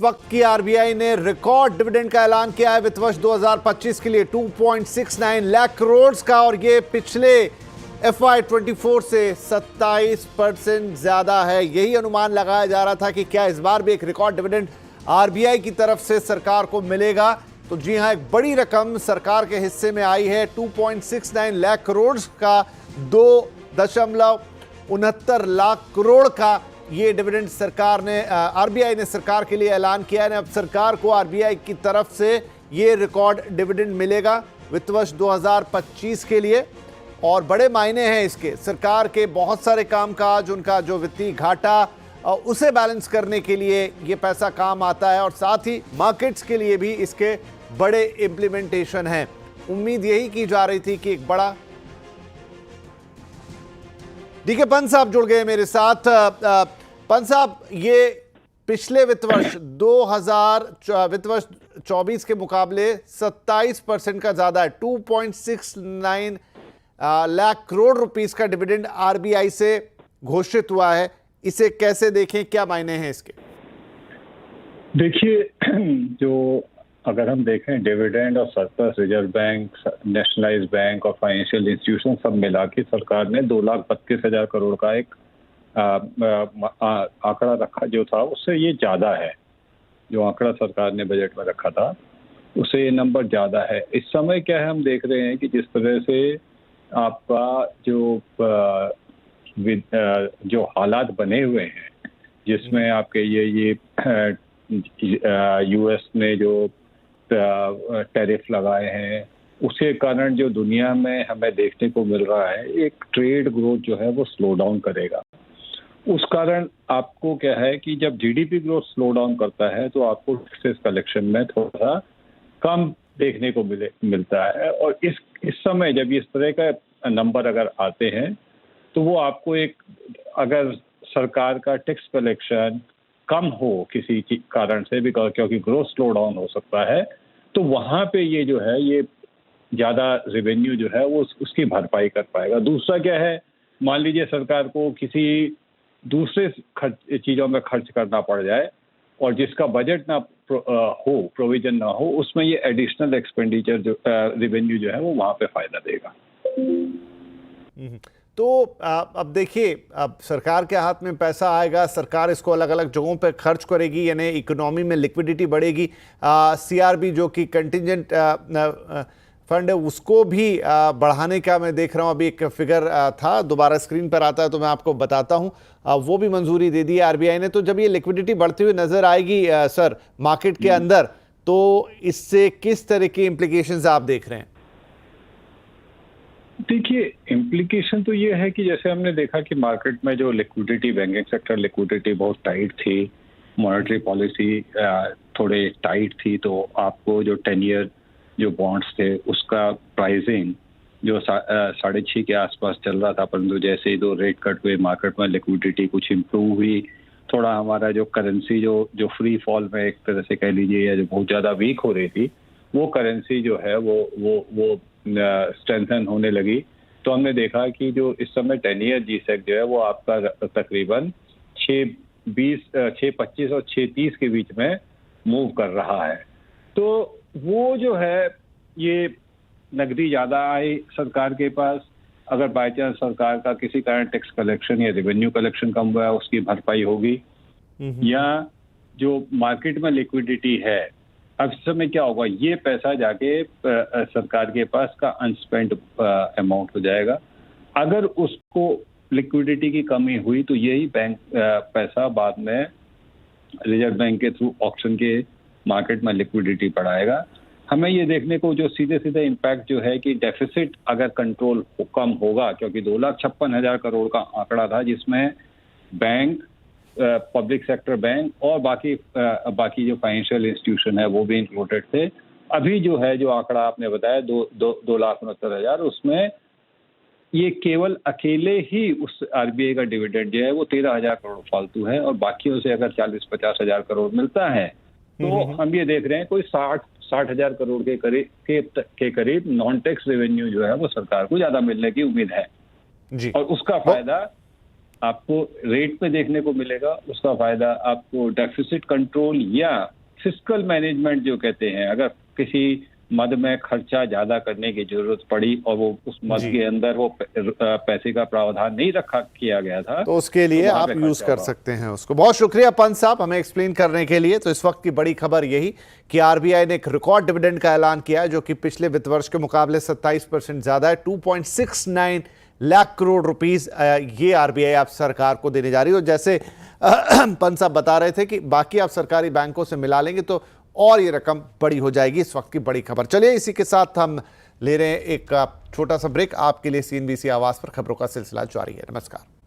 वक्त की आरबीआई ने रिकॉर्ड डिविडेंड का ऐलान किया है वित्त वर्ष 2025 के लिए 2.69 लाख करोड़ का, और ये पिछले FY24 से 27% ज्यादा है। यही अनुमान लगाया जा रहा था कि क्या इस बार भी एक रिकॉर्ड डिविडेंड आरबीआई की तरफ से सरकार को मिलेगा। तो जी हां, एक बड़ी रकम सरकार के हिस्से में आई है। 2.69 लाख करोड़ का 2.69 लाख करोड़ का ये डिविडेंड सरकार ने आरबीआई ने सरकार के लिए ऐलान किया है। अब सरकार को आरबीआई की तरफ से ये रिकॉर्ड डिविडेंड मिलेगा वित्त वर्ष 2025 के लिए, और बड़े मायने हैं इसके। सरकार के बहुत सारे कामकाज, उनका जो वित्तीय घाटा उसे बैलेंस करने के लिए ये पैसा काम आता है, और साथ ही मार्केट्स के लिए भी इसके बड़े इम्प्लीमेंटेशन हैं। उम्मीद यही की जा रही थी कि एक बड़ा। डीके पंत साहब जुड़ गए मेरे साथ। पंत साहब, ये पिछले वित्त वर्ष 2024 के मुकाबले 27% का ज्यादा है। 2.69 लाख करोड़ रुपीस का डिविडेंड आरबीआई से घोषित हुआ है। इसे कैसे देखें, क्या मायने हैं इसके? देखिए, जो अगर हम देखें डिविडेंड और surplus, reserve bank, nationalised bank और फाइनेंशियल इंस्टीट्यूशन सब मिला के सरकार ने 2,32,000 करोड़ का एक आंकड़ा रखा जो था, उससे ये ज़्यादा है। जो आंकड़ा सरकार ने बजट में रखा था उससे ये नंबर ज़्यादा है। इस समय क्या है, हम देख रहे हैं कि जिस तरह से आपका जो हालात बने हुए हैं, जिसमें आपके ये यूएस ने जो टैरिफ लगाए हैं, उसके कारण जो दुनिया में हमें देखने को मिल रहा है, एक ट्रेड ग्रोथ जो है वो स्लो डाउन करेगा। उस कारण आपको क्या है कि जब जीडीपी ग्रोथ स्लो डाउन करता है तो आपको टैक्सेस कलेक्शन में थोड़ा कम देखने को मिलता है। और इस समय जब इस तरह का नंबर अगर आते हैं तो वो आपको एक, अगर सरकार का टैक्स कलेक्शन कम हो किसी कारण से भी, क्योंकि ग्रोथ स्लो डाउन हो सकता है, तो वहाँ पे ये जो है ये ज़्यादा रेवेन्यू जो है वो उसकी भरपाई कर पाएगा। दूसरा क्या है, मान लीजिए सरकार को किसी दूसरे चीज़ों में खर्च करना पड़ जाए और जिसका बजट ना हो, प्रोविजन ना हो, उसमें ये एडिशनल एक्सपेंडिचर जो रेवेन्यू जो है वो वहाँ पे फायदा देगा। तो अब देखिए, अब सरकार के हाथ में पैसा आएगा, सरकार इसको अलग अलग जगहों पे खर्च करेगी, यानी इकोनॉमी में लिक्विडिटी बढ़ेगी। सीआरबी जो कि कंटिजेंट फंड है उसको भी बढ़ाने का मैं देख रहा हूं। अभी एक फिगर था, दोबारा स्क्रीन पर आता है तो मैं आपको बताता हूं। वो भी मंजूरी दे दी आरबीआई ने। तो जब ये लिक्विडिटी बढ़ती हुई नजर आएगी सर मार्केट के अंदर, तो इससे किस तरह की इम्प्लीकेशंस आप देख रहे हैं? देखिए, इम्प्लीकेशन तो ये है कि जैसे हमने देखा कि मार्केट में जो लिक्विडिटी, बैंकिंग सेक्टर लिक्विडिटी बहुत टाइट थी, मॉनेटरी पॉलिसी थोड़े टाइट थी, तो आपको जो 10 ईयर जो बॉन्ड्स थे उसका प्राइसिंग जो 6.5 के आसपास चल रहा था, परंतु जैसे ही 2 रेट कट हुए मार्केट में लिक्विडिटी कुछ इम्प्रूव हुई। थोड़ा हमारा जो करेंसी जो फ्री फॉल में एक तरह से कह लीजिए, या जो बहुत ज़्यादा वीक हो रही थी, वो करेंसी जो है वो स्ट्रेंथन होने लगी। तो हमने देखा कि जो इस समय 10 ईयर G-Sec जो है वो आपका तकरीबन 6.25 और 6.30 के बीच में मूव कर रहा है। तो वो जो है, ये नकदी ज़्यादा आई सरकार के पास। अगर बाई चांस सरकार का किसी कारण टैक्स कलेक्शन या रेवेन्यू कलेक्शन कम हुआ, उसकी भरपाई होगी। या जो मार्केट में लिक्विडिटी है, अब इस समय क्या होगा, ये पैसा जाके सरकार के पास का अनस्पेंड अमाउंट हो जाएगा। अगर उसको लिक्विडिटी की कमी हुई तो यही बैंक पैसा बाद में रिजर्व बैंक के थ्रू ऑक्शन के मार्केट में लिक्विडिटी बढ़ाएगा। हमें ये देखने को जो सीधे इम्पैक्ट जो है कि डेफिसिट अगर कंट्रोल कम होगा, क्योंकि 2,56,000 करोड़ का आंकड़ा था जिसमें बैंक, पब्लिक सेक्टर बैंक और बाकी जो फाइनेंशियल इंस्टीट्यूशन है वो भी इंक्लूडेड थे। अभी जो है जो आंकड़ा आपने बताया 2,69,000, उसमें ये केवल अकेले ही उस आरबीआई का डिविडेंड जो है वो 13,000 करोड़ फालतू है, और बाकियों से अगर 40-50,000 करोड़ मिलता है तो हम ये देख रहे हैं कोई 60,000 करोड़ के करीब नॉन टैक्स रेवेन्यू जो है वो सरकार को ज्यादा मिलने की उम्मीद है जी। और उसका फायदा आपको रेट पे देखने को मिलेगा, उसका फायदा आपको डेफिसिट कंट्रोल या फिस्कल मैनेजमेंट जो कहते हैं, अगर किसी मद में खर्चा ज्यादा करने की जरूरत पड़ी और वो उस मद के अंदर वो पैसे का प्रावधान नहीं रखा किया गया था, तो उसके लिए वहाँ आप पे यूज खर्चा कर हुआ। सकते हैं उसको। बहुत शुक्रिया पंत साहब हमें एक्सप्लेन करने के लिए। तो इस वक्त की बड़ी खबर यही कि आरबीआई ने एक रिकॉर्ड डिविडेंड का ऐलान किया है, जो कि पिछले वित्त वर्ष के मुकाबले 27% ज्यादा है। 2.69 लाख करोड़ रुपीस ये आरबीआई आप सरकार को देने जा रही है। और जैसे पंत साहब बता रहे थे कि बाकी आप सरकारी बैंकों से मिला लेंगे तो और ये रकम बड़ी हो जाएगी। इस वक्त की बड़ी खबर। चलिए इसी के साथ हम ले रहे हैं एक छोटा सा ब्रेक। आपके लिए सीएनबीसी आवाज पर खबरों का सिलसिला जारी है। नमस्कार।